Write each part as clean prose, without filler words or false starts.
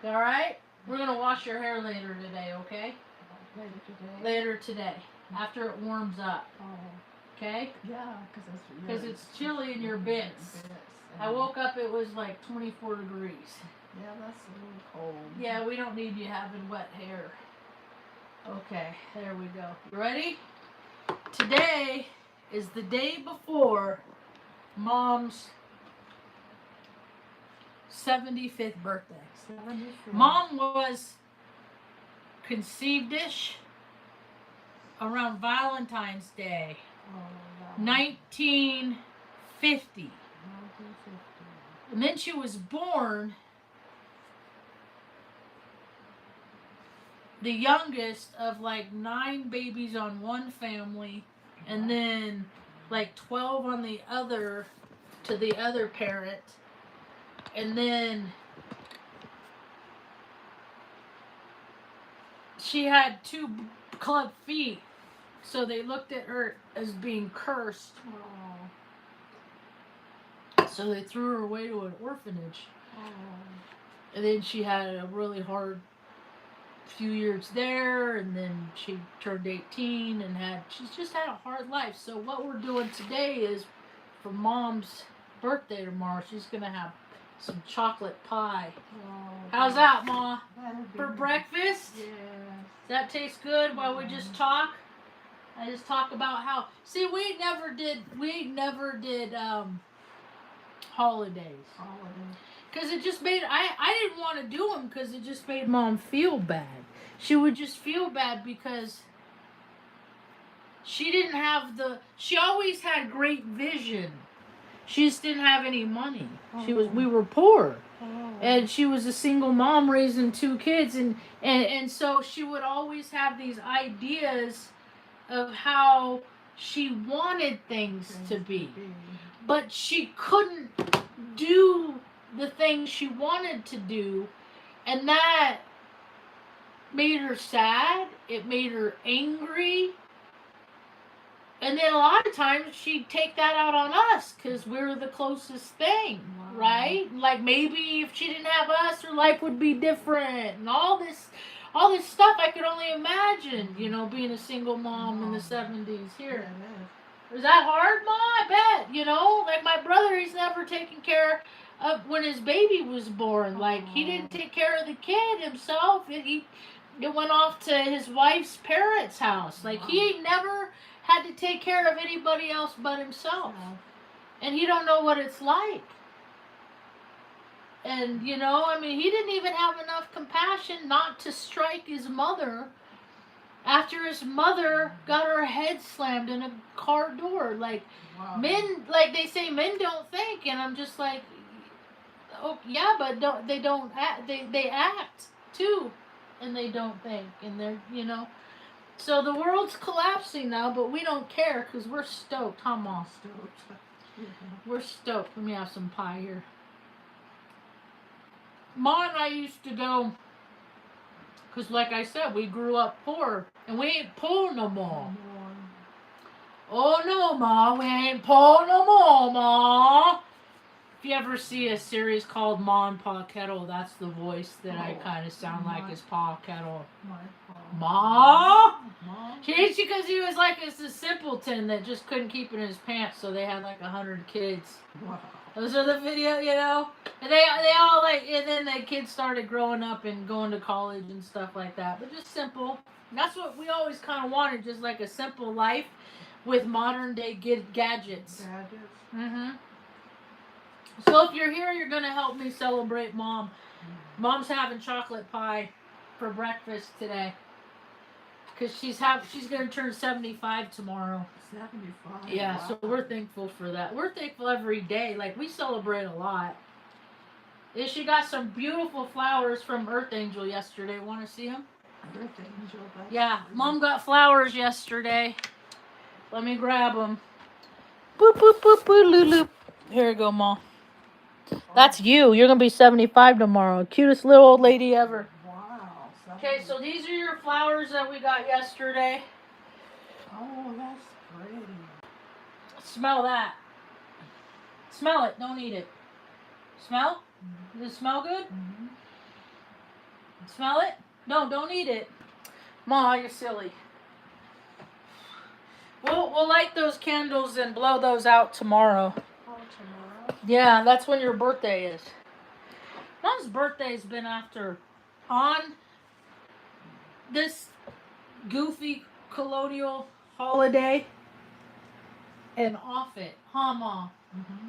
All right? We're going to wash your hair later today, okay? Later today? Later today, after it warms up. Oh. Okay? Yeah, because it's chilly in your bits. I woke up, it was like 24 degrees. Yeah, that's a little cold. Yeah, we don't need you having wet hair. Okay, there we go. You ready? Today is the day before Mom's 75th birthday. 75. Mom was conceived-ish around Valentine's Day, 1950. 1950. And then she was born the youngest of like 9 babies on one family, and then like 12 on the other, to the other parent. And then she had 2 club feet, so they looked at her as being cursed. So they threw her away to an orphanage. And then she had a really hard few years there, and then she turned 18 and she's just had a hard life. So what we're doing today is, for Mom's birthday tomorrow, she's gonna have some chocolate pie. How's that, Ma? For breakfast? Yes. Does that taste good while we just talk? I just talk about how, see, we never did holidays. Because it just made, I didn't want to do them because it just made Mom feel bad. She would just feel bad because she didn't have she always had great vision. She just didn't have any money. We were poor. And she was a single mom raising 2 kids, and so she would always have these ideas of how she wanted things to be. But she couldn't do the things she wanted to do, and that made her sad. It made her angry. And then a lot of times she'd take that out on us because we're the closest thing, right? Like maybe if she didn't have us, her life would be different, and all this stuff I could only imagine, being a single mom in the 70s here. Was that hard, Ma? I bet, like my brother, he's never taken care of when his baby was born. Like, he didn't take care of the kid himself. It went off to his wife's parents' house. Like, he ain't never had to take care of anybody else but himself. And he don't know what it's like. And, he didn't even have enough compassion not to strike his mother after his mother got her head slammed in a car door. Like, men, like they say, men don't think. And I'm just like, oh, yeah, but they don't act. They act, too. And they don't think. And they're, So the world's collapsing now, but we don't care because we're stoked, huh, Mom? We're stoked. Let me have some pie here. Ma and I used to go, because like I said, we grew up poor, and we ain't poor no more. Oh, no, Ma, we ain't poor no more, Ma. If you ever see a series called Ma and Pa Kettle, that's the voice that I kind of sound like is Pa Kettle. Ma? Because he was like a simpleton that just couldn't keep it in his pants, so they had like 100 kids. Wow. Those are the video, And they all like, and then the kids started growing up and going to college and stuff like that. But just simple. That's what we always kind of wanted, just like a simple life with modern day gadgets. Mm-hmm. So if you're here, you're going to help me celebrate Mom. Mom's having chocolate pie for breakfast today. Because she's going to turn 75 tomorrow. 75? Yeah, wow. So we're thankful for that. We're thankful every day. Like, we celebrate a lot. And she got some beautiful flowers from Earth Angel yesterday. Want to see them? Earth Angel? Yeah, Mom got flowers yesterday. Let me grab them. Boop, boop, boop, boop, loop, loop. Here you go, Mom. That's you. You're going to be 75 tomorrow. Cutest little old lady ever. Wow. Okay, so these are your flowers that we got yesterday. Oh, that's pretty. Smell that. Smell it. Don't eat it. Smell? Mm-hmm. Does it smell good? Mm-hmm. Smell it? No, don't eat it. Ma, you're silly. We'll light those candles and blow those out tomorrow. Oh, tomorrow? Yeah, that's when your birthday is. Mom's birthday's been on this goofy colonial holiday and off it. Huh, Ma? Mm-hmm.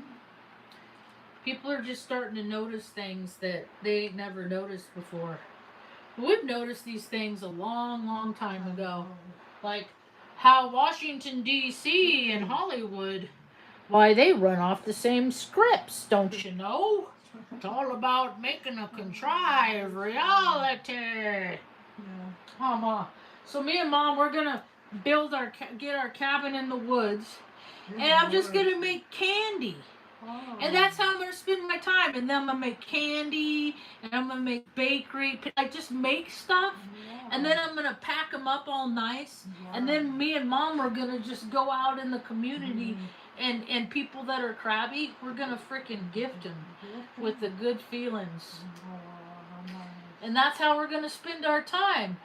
People are just starting to notice things that they ain't never noticed before. We've noticed these things a long, long time ago. Like how Washington, D.C. and Hollywood, why they run off the same scripts, don't you know? It's all about making a contrived reality. Yeah. Mama. So me and Mom, we're gonna get our cabin in the woods, and I'm just gonna make candy. Oh. And that's how I'm gonna spend my time. And then I'm gonna make candy, and I'm gonna make bakery, like just make stuff. Yeah. And then I'm gonna pack them up all nice. Yeah. And then me and Mom are gonna just go out in the community, Mm-hmm. and people that are crabby, we're gonna freaking gift them with the good feelings. Oh, nice. And that's how we're gonna spend our time.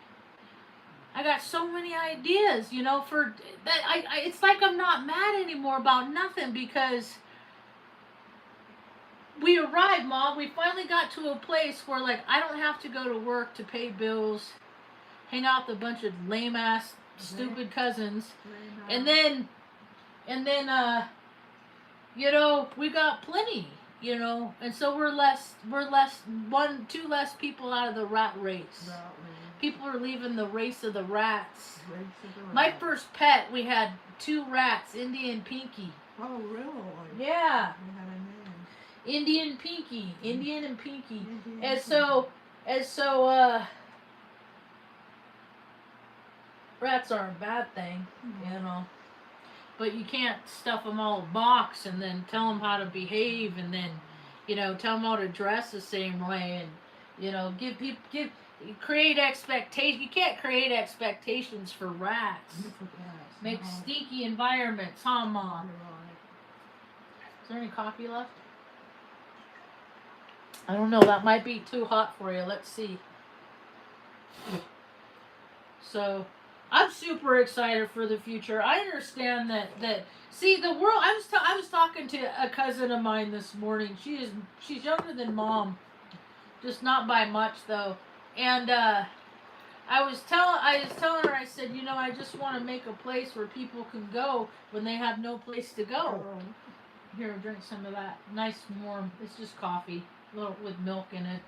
I got so many ideas, you know, for that. It's like I'm not mad anymore about nothing because we arrived, Mom. We finally got to a place where, like, I don't have to go to work to pay bills, hang out with a bunch of lame ass, stupid cousins, and then, you know, we got plenty, you know, and so we're two less people out of the rat race. People are leaving the race of the rats. My first pet, we had 2 rats, Indian Pinky. Oh, really? Yeah. We had a name. Indian Pinky. Indian and Pinky. Indian And so, rats aren't a bad thing, you know. But you can't stuff them all in a box and then tell them how to behave and then, you know, tell them how to dress the same way and, you know, create expectations. You can't create expectations for rats. Make stinky environments, huh, Mom? Is there any coffee left? I don't know. That might be too hot for you. Let's see. So, I'm super excited for the future. I understand that. See, the world. I was talking to a cousin of mine this morning. She's younger than Mom, just not by much though. And I was telling her. I said, you know, I just want to make a place where people can go when they have no place to go. Here, drink some of that. Nice warm. It's just coffee, little with milk in it.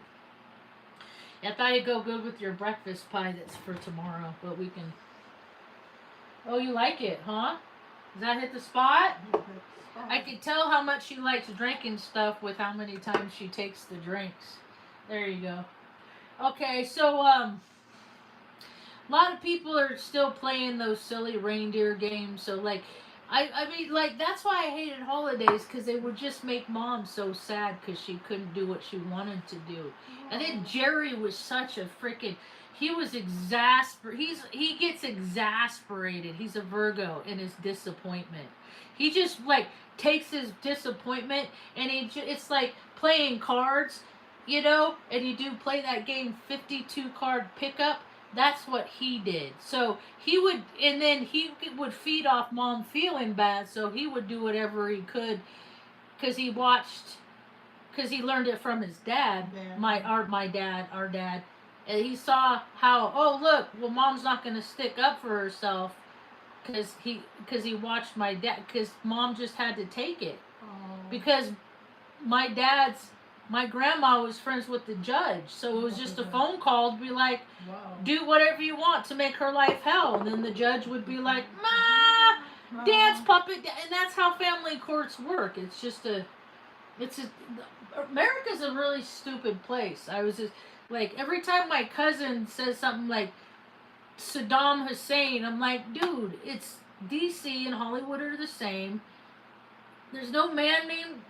I thought it'd go good with your breakfast pie that's for tomorrow, but we can. Oh, you like it, huh? Does that hit the spot? I can tell how much she likes drinking stuff with how many times she takes the drinks. There you go. Okay, so a lot of people are still playing those silly reindeer games. So like, I mean, like that's why I hated holidays because they would just make Mom so sad because she couldn't do what she wanted to do. And then Jerry was such a freaking. He was he gets exasperated. He's a Virgo in his disappointment. He just like takes his disappointment and it's like playing cards, you know, and you do play that game 52 card pickup. That's what he did. So he would feed off Mom feeling bad. So he would do whatever he could because he learned it from his dad, Yeah. our dad. And he saw how, oh look, well Mom's not going to stick up for herself because he watched my dad, because Mom just had to take it. Oh. Because my grandma was friends with the judge, so it was just a phone call to be like, Wow. do whatever you want to make her life hell. And then the judge would be like, Ma, dance puppet. And that's how family courts work. America's a really stupid place. I was just like, every time my cousin says something like Saddam Hussein, I'm like, dude, it's DC and Hollywood are the same. There's no man named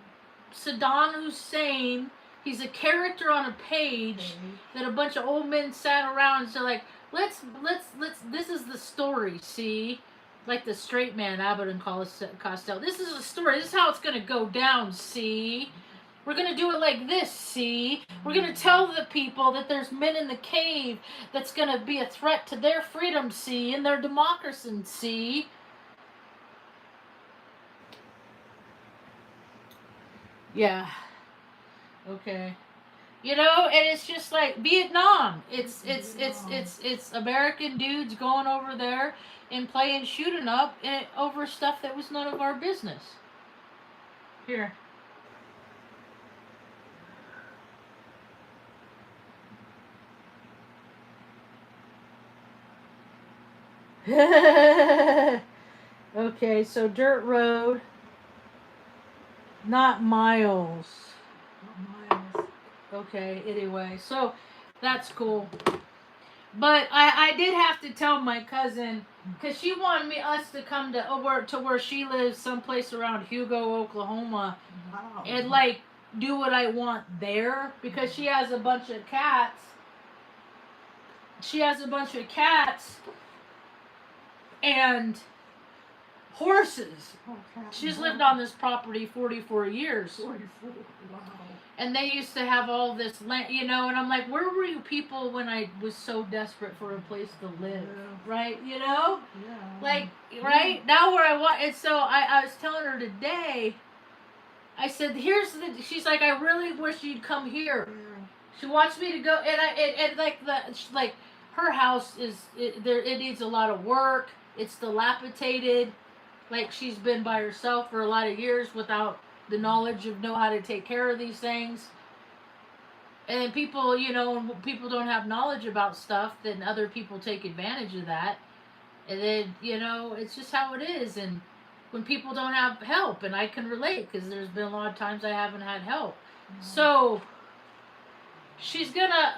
Saddam Hussein. He's a character on a page that a bunch of old men sat around and said, like, let's, this is the story, see? Like the straight man, Abbott and Costello. This is a story. This is how it's going to go down, see? We're going to do it like this, see? We're going to tell the people that there's men in the cave that's going to be a threat to their freedom, see, and their democracy, see? Yeah. Okay. You know, and it's just like Vietnam. It's American dudes going over there and playing shoot 'em up and over stuff that was none of our business. Here. Okay, so dirt road, not miles. Miles. Okay, anyway, so that's cool. But I did have to tell my cousin, because she wanted us to come to where she lives, someplace around Hugo, Oklahoma, Wow. and like do what I want there, because she has a bunch of cats. She has a bunch of cats and horses. Oh, She's lived on this property 44 years. 44. Wow. And they used to have all this land, you know, and I'm like, where were you people when I was so desperate for a place to live? Yeah. Right? You know? Yeah. Like, right? Now where I want, and so I was telling her today, I said, she's like, I really wish you'd come here. Yeah. She wants me to go, and like, her house it needs a lot of work. It's dilapidated. Like, she's been by herself for a lot of years without the knowledge of know how to take care of these things. And people, you know, when people don't have knowledge about stuff, then other people take advantage of that. And then, you know, it's just how it is. And when people don't have help, and I can relate because there's been a lot of times I haven't had help. Mm-hmm. So she's gonna,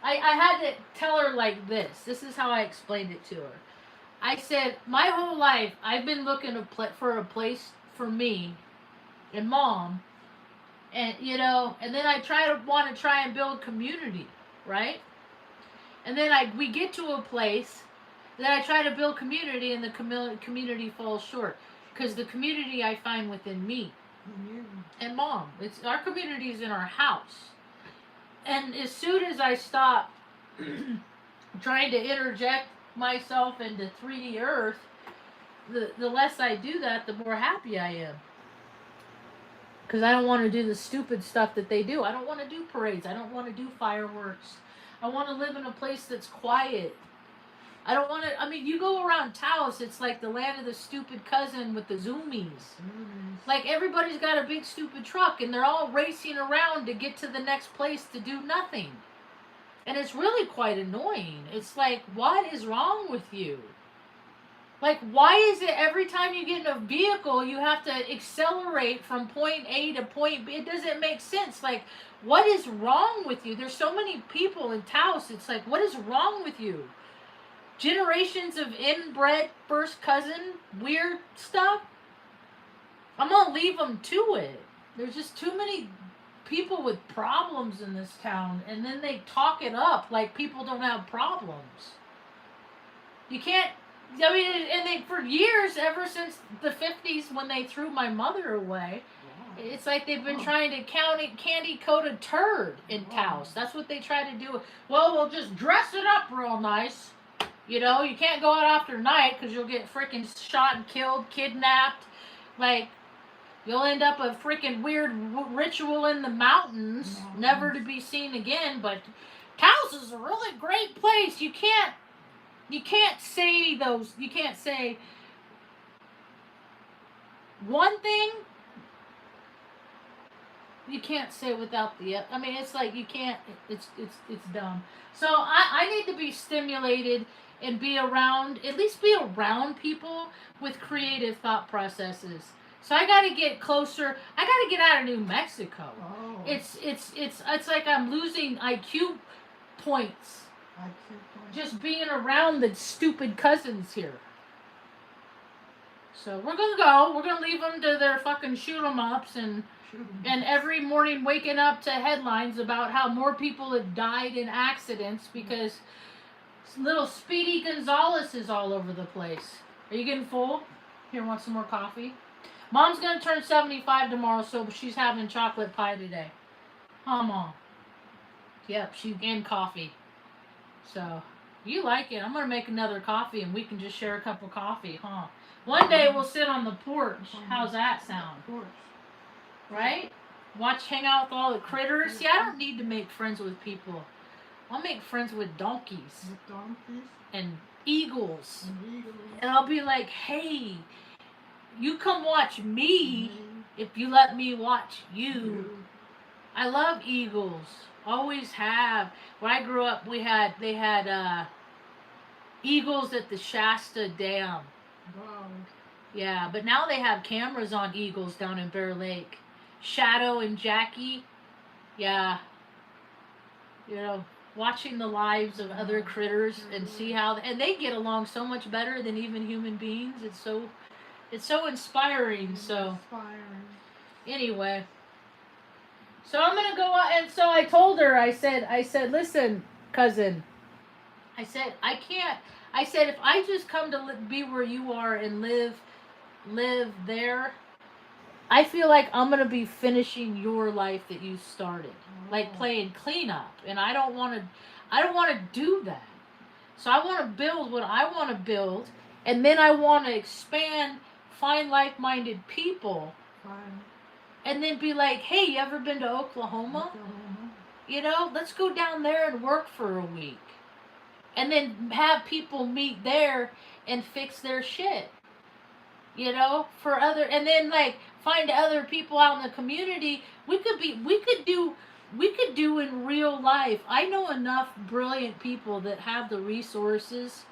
I had to tell her like this. This is how I explained it to her. I said, my whole life, I've been looking for a place for me and Mom, and you know, and then I want to try and build community, right? And then we get to a place that I try to build community, and the community falls short because the community I find within me and Mom. It's our community is in our house, and as soon as I stop trying to interject myself into 3D Earth, the less I do that, the more happy I am. Because I don't want to do the stupid stuff that they do. I don't want to do parades. I don't want to do fireworks. I want to live in a place that's quiet. I don't want to. I mean, you go around Taos, it's like the land of the stupid cousin with the zoomies. Like, everybody's got a big stupid truck, and they're all racing around to get to the next place to do nothing. And it's really quite annoying. It's like, what is wrong with you? Like, why is it every time you get in a vehicle, you have to accelerate from point A to point B? It doesn't make sense. Like, what is wrong with you? There's so many people in Taos. It's like, what is wrong with you? Generations of inbred first cousin weird stuff? I'm going to leave them to it. There's just too many people with problems in this town, and then they talk it up like people don't have problems. You can't. I mean, and they, for years, ever since the 50s when they threw my mother away, it's like they've been trying to candy coat a turd in Taos. That's what they try to do. Well, we'll just dress it up real nice. You know, you can't go out after night because you'll get freaking shot and killed, kidnapped. Like, you'll end up a freaking weird ritual in the mountains, never to be seen again. But Taos is a really great place. You can't say those. You can't say one thing. You can't say without the. I mean, it's like you can't. It's dumb. So I need to be stimulated and be around, at least be around people with creative thought processes. So I got to get closer. I got to get out of New Mexico. Oh. It's like I'm losing IQ points. Just being around the stupid cousins here. So we're gonna go. We're gonna leave them to their fucking shoot 'em ups, and every morning waking up to headlines about how more people have died in accidents because little Speedy Gonzales is all over the place. Are you getting full? Here, want some more coffee? Mom's gonna turn 75 tomorrow, so she's having chocolate pie today. Huh, Mom? Yep, and coffee. So, you like it. I'm gonna make another coffee and we can just share a cup of coffee, huh? One day we'll sit on the porch. How's that sound? Right? Hang out with all the critters. See, I don't need to make friends with people. I'll make friends with donkeys. And eagles. And I'll be like, hey, you come watch me if you let me watch you. I love eagles. Always have. When I grew up, they had eagles at the Shasta Dam. Wow. Yeah, but now they have cameras on eagles down in Bear Lake. Shadow and Jackie. Yeah. Watching the lives of other critters and see how and they get along so much better than even human beings. It's so inspiring. So anyway, so I'm gonna go out, and so I told her. I said, listen, cousin. I said I can't. I said if I just come to be where you are and live there, I feel like I'm gonna be finishing your life that you started, like playing cleanup, and I don't want to do that. So I want to build what I want to build, and then I want to expand, find like-minded people, and then be like, hey, you ever been to Oklahoma? Let's go down there and work for a week, and then have people meet there and fix their shit. And then find other people out in the community. We could do in real life. I know enough brilliant people that have the resources.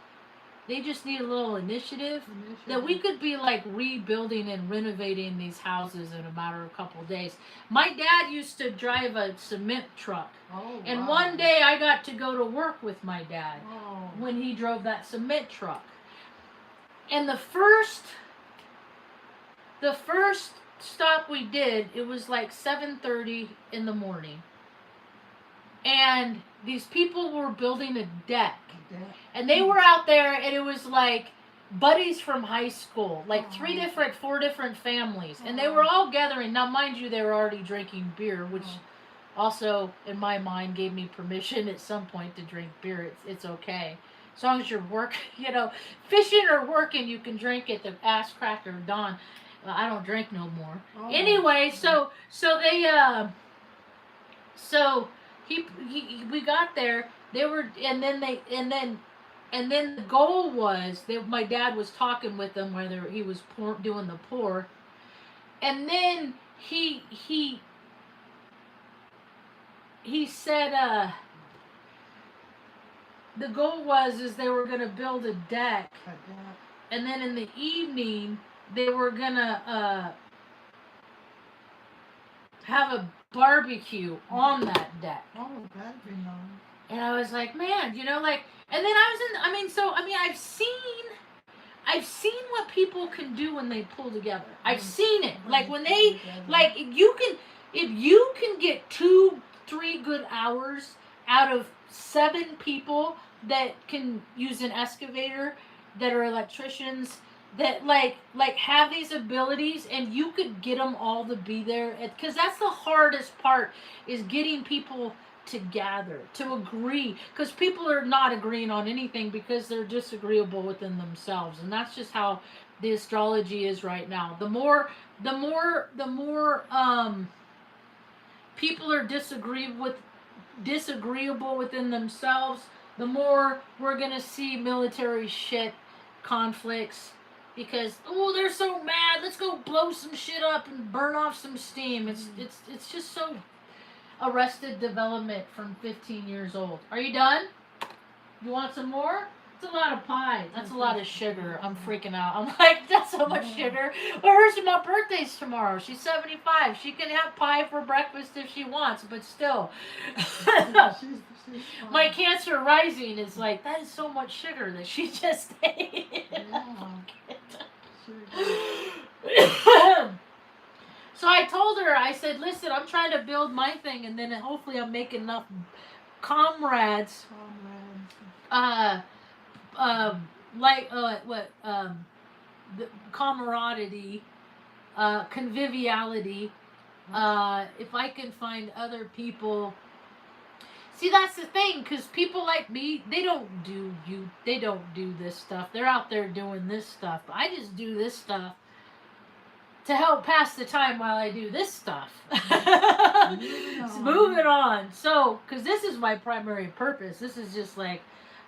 They just need a little initiative. That we could be rebuilding and renovating these houses in a matter of a couple of days. My dad used to drive a cement truck. And one day I got to go to work with my dad when he drove that cement truck. And the first stop we did, it was 7:30 in the morning. And these people were building a deck. And they were out there, and it was buddies from high school, 4 different families. And they were all gathering. Now, mind you, they were already drinking beer, which also, in my mind, gave me permission at some point to drink beer. It's okay. As long as you're working, fishing or working, you can drink at the ass crack of dawn. I don't drink no more. Anyway, so we got there. They were, and then the goal was that my dad was talking with them whether he was doing the pour, and then he said the goal is they were gonna build a deck, and then in the evening they were gonna have a barbecue on that deck. That'd be nice. And I was like, man, and then I've seen what people can do when they pull together. I've seen it. When they, if you can get 2-3 good hours out of 7 people that can use an excavator, that are electricians, that have these abilities, and you could get them all to be there, because that's the hardest part, is getting people to gather, to agree, because people are not agreeing on anything because they're disagreeable within themselves, and that's just how the astrology is right now. The more people are disagreeable within themselves, the more we're gonna see military shit, conflicts, because they're so mad, let's go blow some shit up and burn off some steam. It's just so Arrested Development from 15 years old. Are you done? You want some more? It's a lot of pie. That's a lot of sugar. I'm freaking out. I'm like, that's so much sugar. But my birthday's tomorrow. She's 75. She can have pie for breakfast if she wants, but still. My Cancer rising is that is so much sugar that she just ate. So I told her, I said, listen, I'm trying to build my thing, and then hopefully I'll make enough comrades. The camaraderie conviviality. If I can find other people. See, that's the thing, because people like me, they don't do this stuff. They're out there doing this stuff. I just do this stuff to help pass the time while I do this stuff. Moving on. So, because this is my primary purpose. This is just like,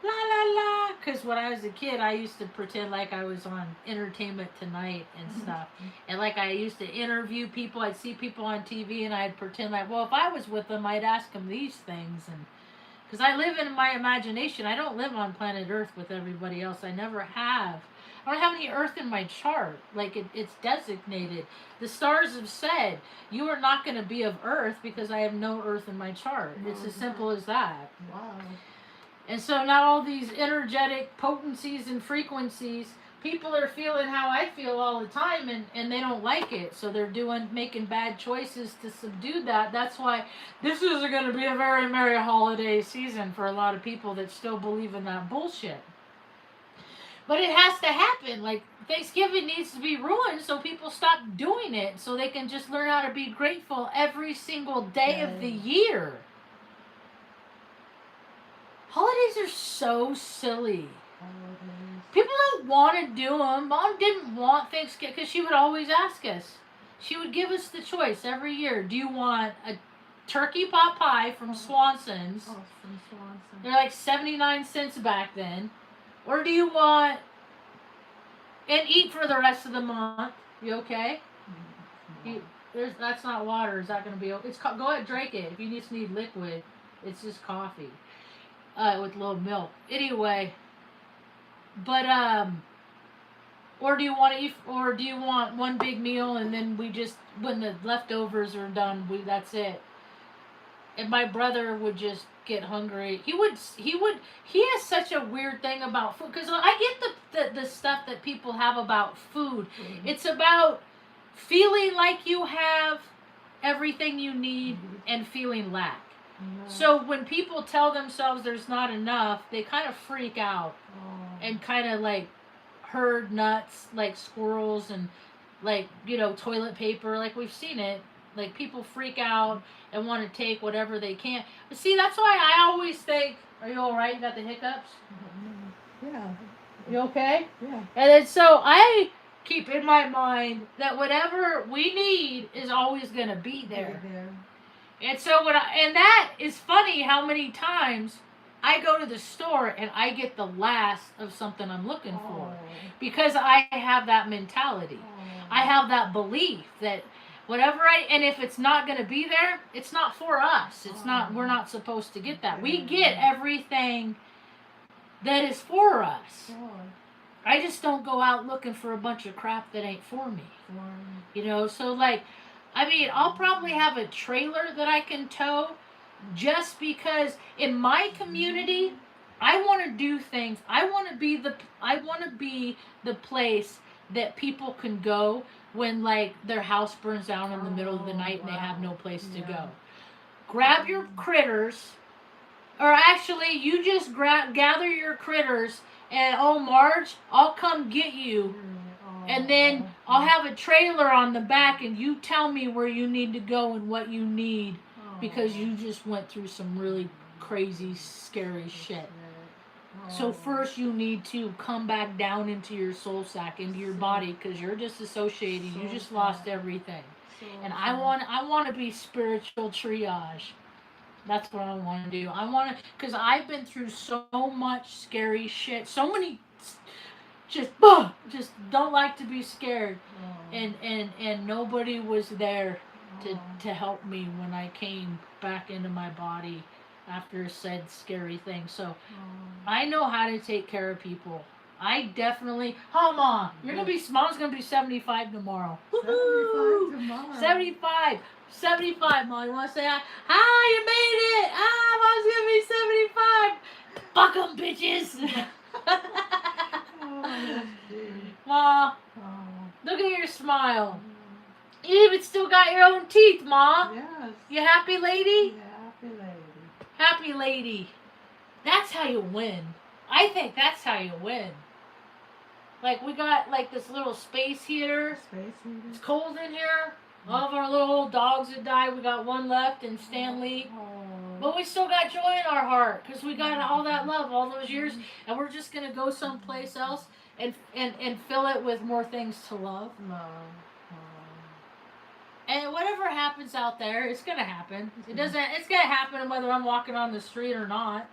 la la la. Because when I was a kid, I used to pretend like I was on Entertainment Tonight and stuff. And like I used to interview people. I'd see people on TV and I'd pretend like, well, if I was with them, I'd ask them these things. And because I live in my imagination. I don't live on planet Earth with everybody else. I never have. I don't have any Earth in my chart. Like it's designated. The stars have said you are not going to be of Earth because I have no Earth in my chart. It's as simple as that. Wow. And so now all these energetic potencies and frequencies, people are feeling how I feel all the time, and they don't like it. So they're making bad choices to subdue that. That's why this is going to be a very merry holiday season for a lot of people that still believe in that bullshit. But it has to happen. Like, Thanksgiving needs to be ruined so people stop doing it, so they can just learn how to be grateful every single day of the year. Holidays are so silly. People don't want to do them. Mom didn't want Thanksgiving because she would always ask us. She would give us the choice every year. Do you want a turkey pot pie from Swanson's? Oh, from Swanson. They're like 79 cents back then. Or do you want and eat for the rest of the month? You okay? That's not water. Is that going to be okay? Go ahead, drink it. If you just need liquid, it's just coffee with a little milk. Anyway, but or do you want to eat? Or do you want one big meal and then we just when the leftovers are done, that's it. And my brother would just get hungry. He has such a weird thing about food, because I get the stuff that people have about food. It's about feeling like you have everything you need and feeling lack. So when people tell themselves there's not enough, they kind of freak out and kind of like herd nuts like squirrels and like, toilet paper, like we've seen it. Like, people freak out and want to take whatever they can. But see, that's why I always think, are you all right? You got the hiccups? Yeah. You okay? Yeah. And then so I keep in my mind that whatever we need is always going to be there. And so and that is funny how many times I go to the store and I get the last of something I'm looking for. Because I have that mentality. I have that belief that and if it's not going to be there, it's not for us. It's not, we're not supposed to get that. We get everything that is for us. I just don't go out looking for a bunch of crap that ain't for me. So like, I'll probably have a trailer that I can tow just because in my community, I want to do things. I want to be the place that people can go when like their house burns down in the middle of the night and they have no place to go. Grab your critters, or actually you just gather your critters and Marge, I'll come get you. And then I'll have a trailer on the back and you tell me where you need to go and what you need because you just went through some really crazy, scary shit. So first you need to come back down into your soul sack, into your body, because you're disassociated. You just lost everything. And I want to be spiritual triage. That's what I want to do. Because I've been through so much scary shit. So many just don't like to be scared. And nobody was there to help me when I came back into my body after said scary thing. So I know how to take care of people. I definitely. Mom, Mom's gonna be 75 tomorrow. 75 tomorrow. 75, Mom. You wanna say hi? You made it. Mom's gonna be 75. Fuck 'em, bitches. Ma, look at your smile. You even still got your own teeth, Ma. Yes. You happy, lady? Yeah, happy lady. Happy lady. That's how you win. I think that's how you win. Like we got like this little space heater. Space heater. It's cold in here. All of our little old dogs had died. We got one left in Stanley. Oh. But we still got joy in our heart because we got all that love all those years. And we're just going to go someplace else and fill it with more things to love. No. And whatever happens out there, it's going to happen. It's going to happen whether I'm walking on the street or not.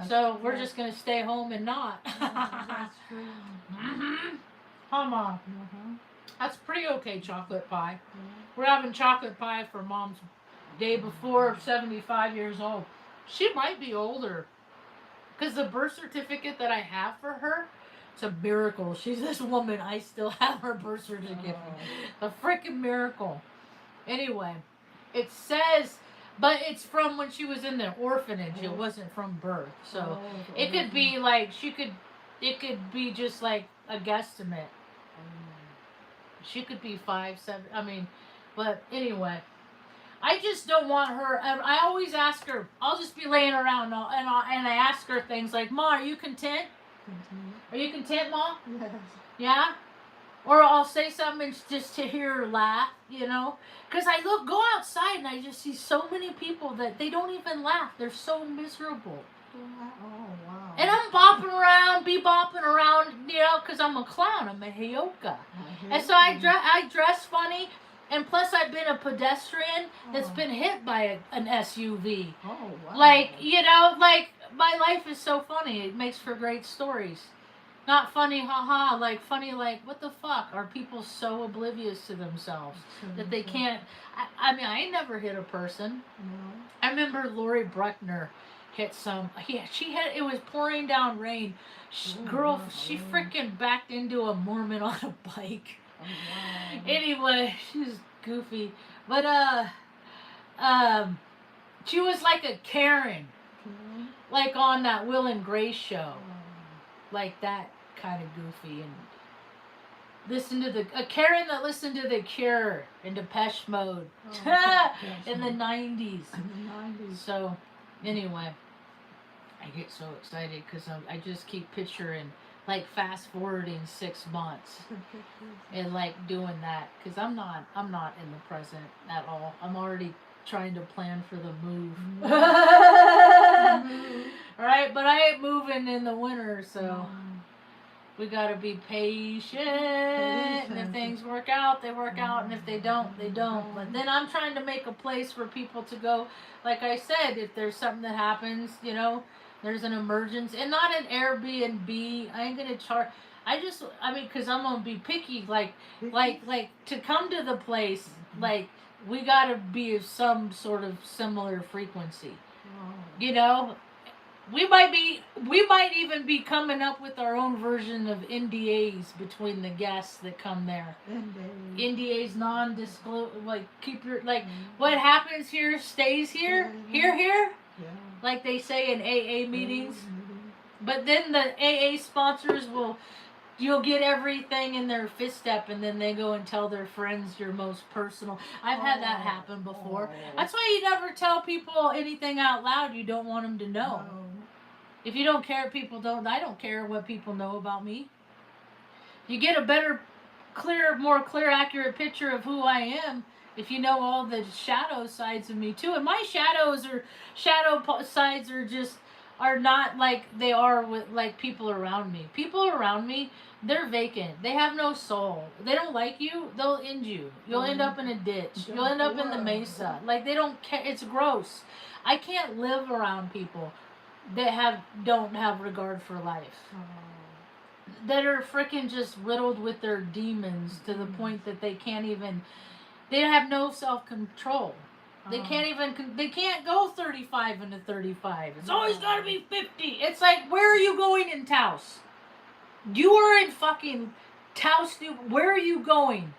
So we're just going to stay home and not. That's true. Mm-hmm. Huh, Mom? Uh-huh. That's pretty okay chocolate pie. Yeah. We're having chocolate pie for Mom's day before 75 years old. She might be older. Because the birth certificate that I have for her, it's a miracle. She's this woman. I still have her birth certificate. A freaking miracle. Anyway, it says, but it's from when she was in the orphanage. It wasn't from birth. So it could be like, it could be just like a guesstimate. She could be 5, 7, but anyway. I just don't want her, I always ask her, I'll just be laying around and I ask her things like, Ma, are you content? Are you content, Ma? Yes. Yeah? Or I'll say something just to hear her laugh, you know? Because I go outside and I just see so many people that they don't even laugh. They're so miserable. Oh, wow. And I'm bebopping around, you know, because I'm a clown. I'm a Heyoka. And so I dress funny. And plus, I've been a pedestrian that's been hit by an SUV. Oh, wow. Like, you know, like, my life is so funny. It makes for great stories. Not funny, haha, like, funny, like, what the fuck? Are people so oblivious to themselves that they can't... I mean, I never hit a person. No. I remember Lori Bruckner hit some... It was pouring down rain. She freaking backed into a Mormon on a bike. Oh, wow. Anyway, she was goofy. But, she was like a Karen. Like on that Will and Grace show. Like that kind of goofy. And listen to a Karen that listened to The Cure in Depeche Mode. In the 90s. In the 90s. So, anyway. I get so excited because I just keep picturing, like, fast forwarding 6 months and like doing that because I'm not in the present at all. I'm already trying to plan for the move. Right, but I ain't moving in the winter, so we gotta be patient. And if things work out, they work out, and if they don't, they don't. But then I'm trying to make a place for people to go. Like I said, if there's something that happens, you know, there's an emergency, and not an Airbnb. I ain't gonna charge. Because I'm gonna be picky. Like to come to the place, like we gotta be of some sort of similar frequency. You know, we might even be coming up with our own version of NDAs between the guests that come there. NDAs, non-disclose, like keep your what happens here stays here. Here. Yeah. Like they say in AA meetings. But then the AA sponsors you'll get everything in their fist step and then they go and tell their friends your most personal. I've had that happen before. That's why you never tell people anything out loud you don't want them to know. If you don't care, I don't care what people know about me. You get a better, more clear, accurate picture of who I am if you know all the shadow sides of me too. And my shadow sides are not like they are with like people around me. People around me, they're vacant. They have no soul. They don't like you, they'll end you. You'll end up in a ditch. You'll end up in the mesa. Like they don't care. It's gross. I can't live around people that don't have regard for life. That are freaking just riddled with their demons to the point that they have no self-control. They can't go 35 into 35. It's always got to be 50. It's like, where are you going in Taos? You are in fucking Taos. Where are you going?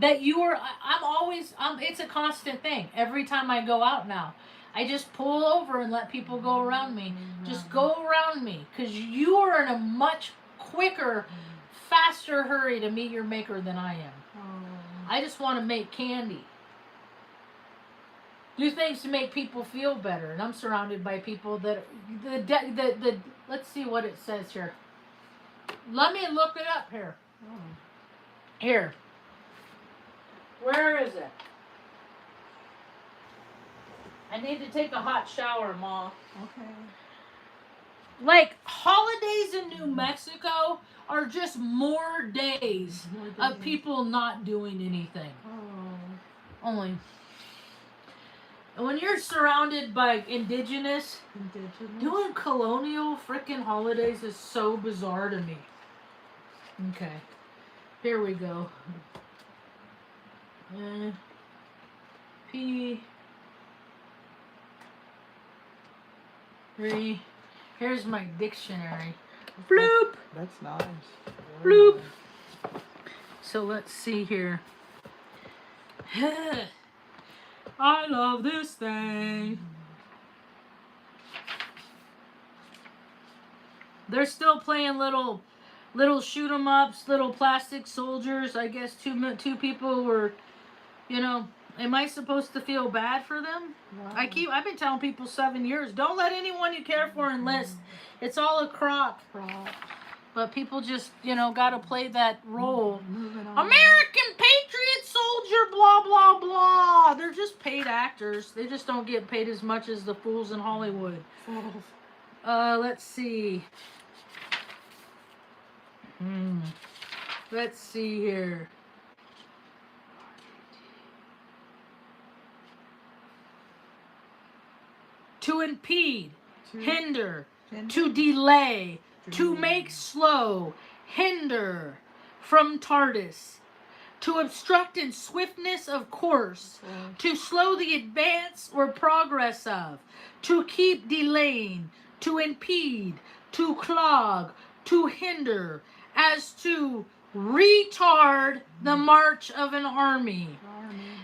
It's a constant thing. Every time I go out now, I just pull over and let people go around me. Just go around me. Because you are in a much quicker, faster hurry to meet your maker than I am. I just want to make candy. Do things to make people feel better. And I'm surrounded by people that... let's see what it says here. Let me look it up here. Oh. Here. Where is it? I need to take a hot shower, Ma. Okay. Like, holidays in New Mexico are just more days More of days. people not doing anything. Oh. Only. When you're surrounded by indigenous, doing colonial freaking holidays is so bizarre to me. Okay. Here we go. P. 3. Here's my dictionary. Bloop! That's nice. Bloop! So let's see here. I love this thing. They're still playing little shoot 'em ups, little plastic soldiers. I guess two people were, you know. Am I supposed to feel bad for them? Wow. I've been telling people 7 years, don't let anyone you care for enlist. It's all a crock. But people just, gotta play that role. American Patriot soldier, blah, blah, blah. They're just paid actors. They just don't get paid as much as the fools in Hollywood. Let's see. Let's see here. To impede, hinder, to delay, to make slow, hinder, from it.Artists, to obstruct in swiftness of course, to slow the advance or progress of, to keep delaying, to impede, to clog, to hinder, as to retard the march of an army.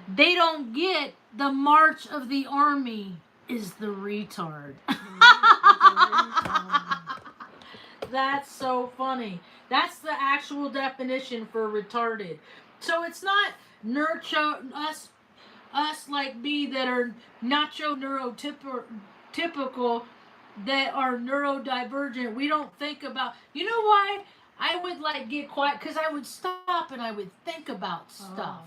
They don't get the march of the army is the retard. That's so funny. That's the actual definition for retarded. So it's not us like me that are nacho neurotypical, that are neurodivergent. We don't think about, you know why I would like get quiet? Because I would stop and I would think about stuff.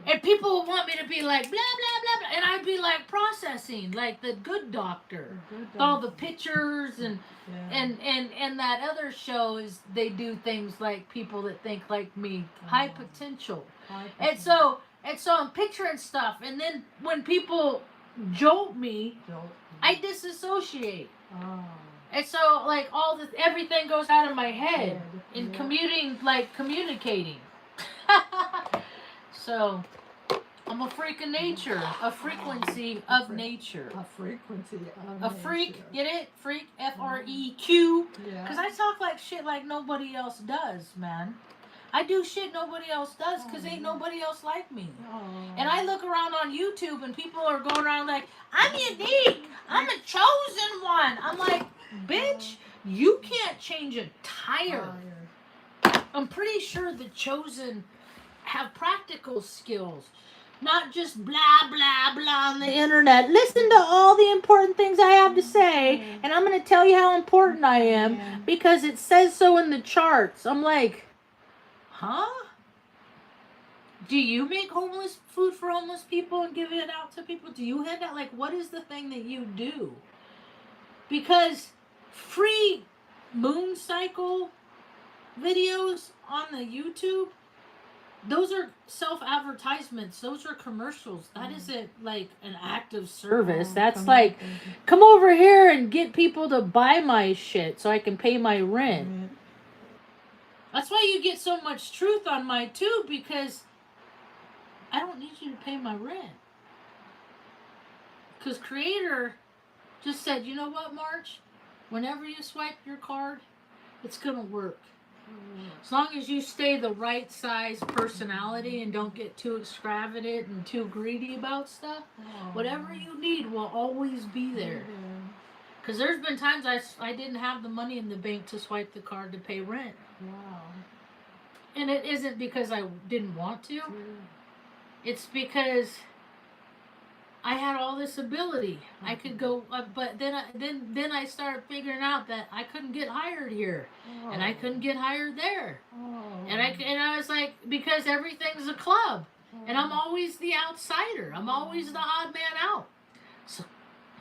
And people would want me to be like, blah, blah, blah, blah. And I'd be like processing, like the Good Doctor. All the pictures and that other show is they do things like people that think like me. High potential. And so I'm picturing stuff. And then when people jolt me, I disassociate. And so like everything goes out of my head in communicating. So, I'm a freak of nature, a frequency of nature. A frequency of a freak, nature. Get it? Freak, F-R-E-Q. Yeah. Because I talk like shit like nobody else does, man. I do shit nobody else does because ain't nobody else like me. And I look around on YouTube and people are going around like, I'm unique. I'm a chosen one. I'm like, bitch, you can't change a tire. I'm pretty sure the chosen have practical skills, not just blah blah blah on the internet. Listen to all the important things I have to say, and I'm going to tell you how important I am because it says so in the charts. I'm like, huh? Do you make food for homeless people and give it out to people? Do you hand out, like, what is the thing that you do? Because free moon cycle videos on the YouTube, those are self-advertisements. Those are commercials. That isn't like an act of service. That's like, come over here and get people to buy my shit so I can pay my rent. That's why you get so much truth on my tube, because I don't need you to pay my rent. Because Creator just said, you know what, Marge? Whenever you swipe your card, it's going to work. As long as you stay the right size personality and don't get too extravagant and too greedy about stuff, whatever you need will always be there. Because there's been times I didn't have the money in the bank to swipe the card to pay rent. And it isn't because I didn't want to. It's because I had all this ability. I could go, but then I started figuring out that I couldn't get hired here, and I couldn't get hired there, and I was like, because everything's a club, and I'm always the outsider. I'm always the odd man out. So,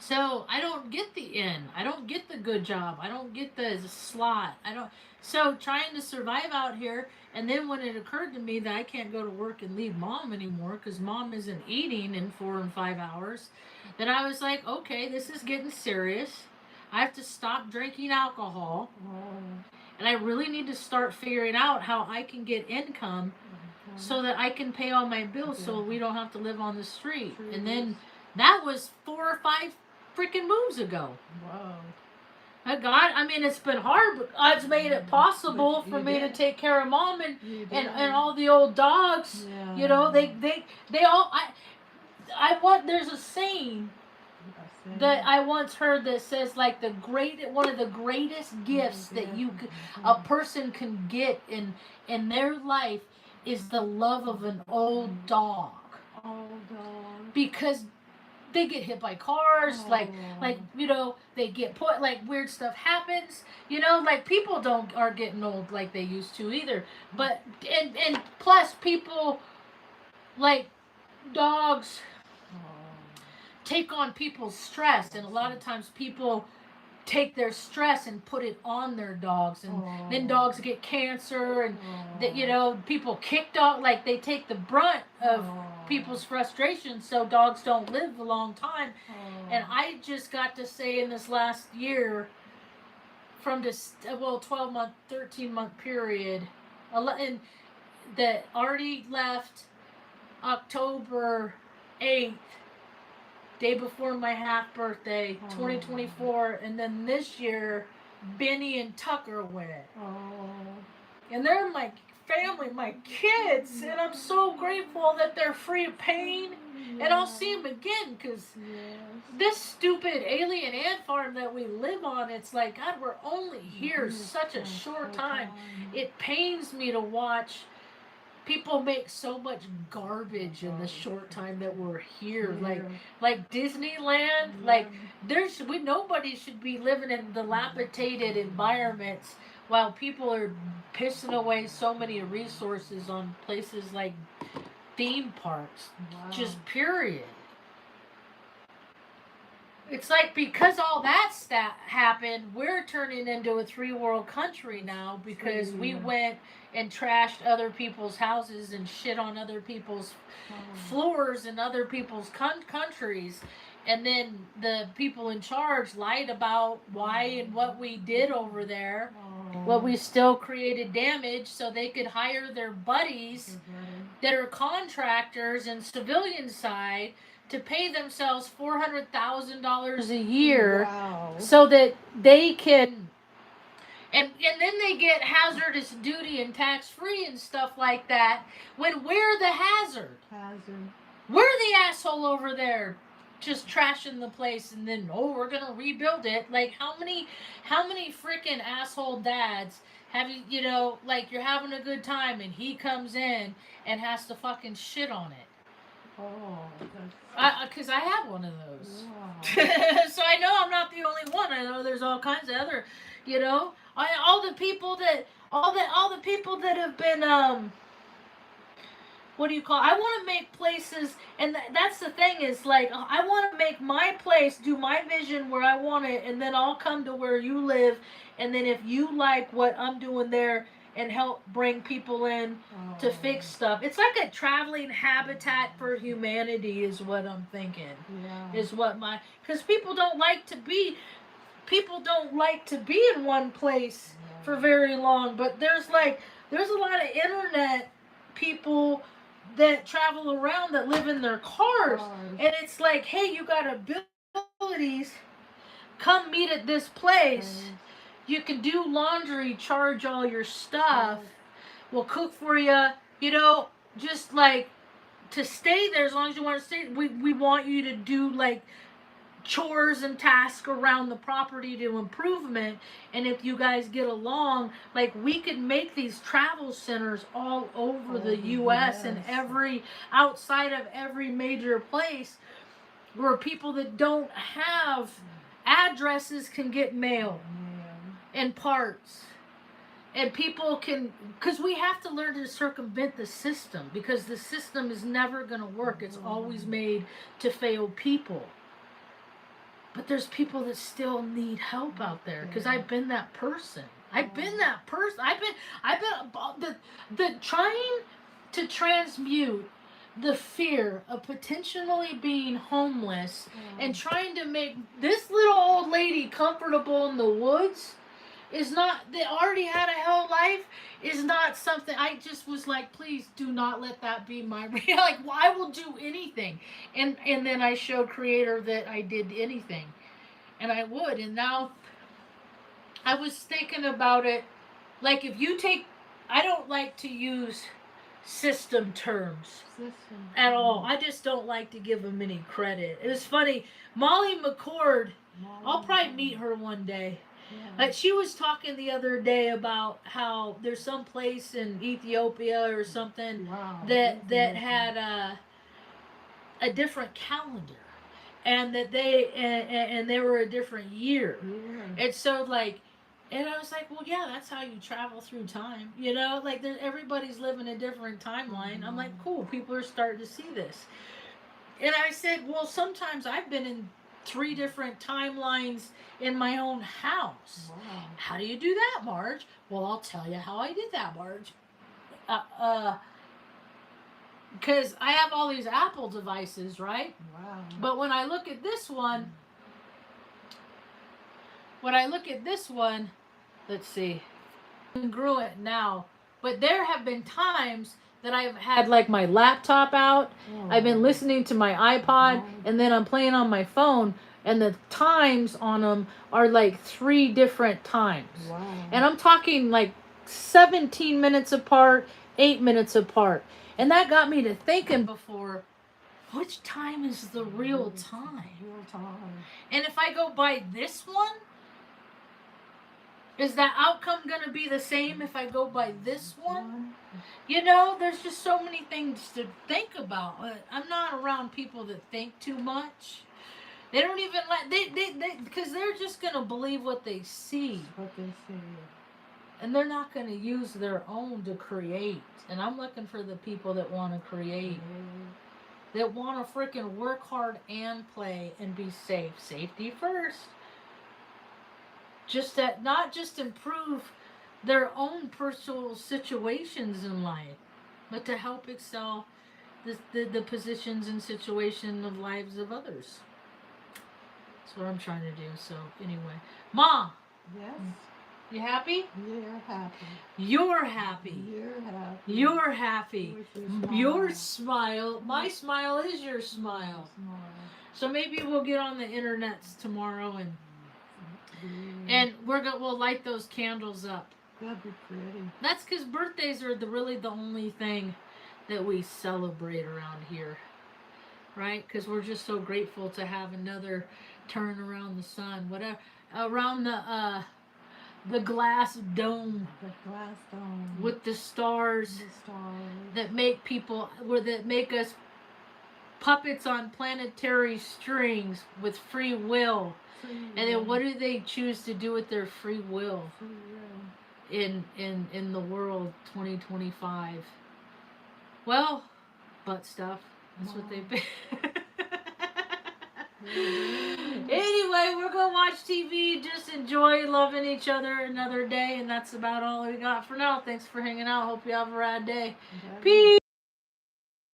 so I don't get the in. I don't get the good job. I don't get the slot. I don't. So trying to survive out here, and then when it occurred to me that I can't go to work and leave mom anymore because mom isn't eating in 4 and 5 hours, then I was like, okay, this is getting serious. I have to stop drinking alcohol, and I really need to start figuring out how I can get income so that I can pay all my bills so we don't have to live on the street. And then that was 4 or 5 freaking moves ago. Wow. God, I mean, it's been hard, but God's made it possible for me to take care of mom and all the old dogs. Yeah. You know, they all, I want, there's a saying that I once heard that says, like, one of the greatest gifts that a person can get in their life is the love of an old dog. Old dog. Because they get hit by cars, like you know, they get put, like, weird stuff happens, you know, like, people are getting old like they used to either, but and plus people, like, dogs take on people's stress, and a lot of times people take their stress and put it on their dogs, and then dogs get cancer, and that, you know, people kick dogs, like, they take the brunt of people's frustration, so dogs don't live a long time. And I just got to say in this last year, from this 12-month 13-month period, and that already left October 8th, day before my half birthday, 2024, and then this year, Benny and Tucker went. And they're my family, my kids, and I'm so grateful that they're free of pain, and I'll see them again, because this stupid alien ant farm that we live on, it's like, God, we're only here such a short time. It pains me to watch people make so much garbage in the short time that we're here. Like Disneyland, like, nobody should be living in dilapidated environments while people are pissing away so many resources on places like theme parks. Just period. It's like, because all that happened, we're turning into a 3-world country now, because we went and trashed other people's houses and shit on other people's floors in other people's countries. And then the people in charge lied about why and what we did over there. But we still created damage so they could hire their buddies that are contractors and civilian side to pay themselves $400,000 a year, so that they can, and then they get hazardous duty and tax free and stuff like that, when we're the hazard. We're the asshole over there just trashing the place, and then, we're gonna rebuild it. Like, how many freaking asshole dads have you know, like, you're having a good time and he comes in and has to fucking shit on it. Because I have one of those. So I know I'm not the only one. I know there's all kinds of other, you know, all the people that have been, what do you call it? I want to make places, and that's the thing, is like, I want to make my place, do my vision where I want it, and then I'll come to where you live, and then if you like what I'm doing there, and help bring people in to fix stuff. It's like a traveling habitat for humanity is what I'm thinking. Is what because people don't like to be in one place for very long, but there's a lot of internet people that travel around that live in their cars, and it's like, hey, you got abilities, come meet at this place. You can do laundry, charge all your stuff. We'll cook for you. You know, just like to stay there as long as you want to stay. We want you to do like chores and tasks around the property to improvement. And if you guys get along, like, we could make these travel centers all over the U.S. and outside of every major place. where people that don't have addresses can get mail and parts. And people can, because we have to learn to circumvent the system, because the system is never going to work. It's always made to fail people. But there's people that still need help out there, because I've been that person. I've been the trying to transmute the fear of potentially being homeless and trying to make this little old lady comfortable in the woods is not, they already had a hell life, is not something. I just was like, please do not let that be my like, well, I will do anything. And then I showed Creator that I did anything, and I would. And now I was thinking about it, like, if you take, I don't like to use system terms at all. I just don't like to give them any credit. It was funny, Molly McCord, I'll probably meet her one day. She was talking the other day about how there's some place in Ethiopia or something that had a different calendar, and that they were a different year. And so, like, and I was like, well, yeah, that's how you travel through time, you know, like, everybody's living a different timeline. I'm like, cool, people are starting to see this. And I said, well, sometimes I've been in 3 different timelines in my own house. How do you do that, Marge? Well, I'll tell you how I did that, Marge. Because I have all these Apple devices, right? But when I look at this one, let's see, congruent now. But there have been times that I've had, like, my laptop out, I've been listening to my iPod, and then I'm playing on my phone, and the times on them are like 3 different times. And I'm talking like 17 minutes apart, 8 minutes apart. And that got me to thinking before, which time is the real time? And if I go by this one, is that outcome going to be the same if I go by this one? You know, there's just so many things to think about. I'm not around people that think too much. They don't even like, they because they're just going to believe what they see. And they're not going to use their own to create. And I'm looking for the people that want to create. That want to freaking work hard and play and be safe. Safety first. Just that, not just improve their own personal situations in life, but to help excel the positions and situation of lives of others. That's what I'm trying to do. So anyway, Mom. Yes. You happy? You're happy. You're happy. You're happy. You're happy. Your smile. My smile is your smile. So maybe we'll get on the internets tomorrow and we'll light those candles up. That'd be pretty. That's because birthdays are really the only thing that we celebrate around here, right? Because we're just so grateful to have another turn around the sun, whatever, around the glass dome. The glass dome. With the stars. The stars. That make people, that make us puppets on planetary strings with free will. And then what do they choose to do with their free will? In the world 2025? Well, butt stuff. That's what they've been. Anyway, we're going to watch TV, just enjoy loving each other another day, and that's about all we got for now. Thanks for hanging out. Hope you have a rad day. Peace.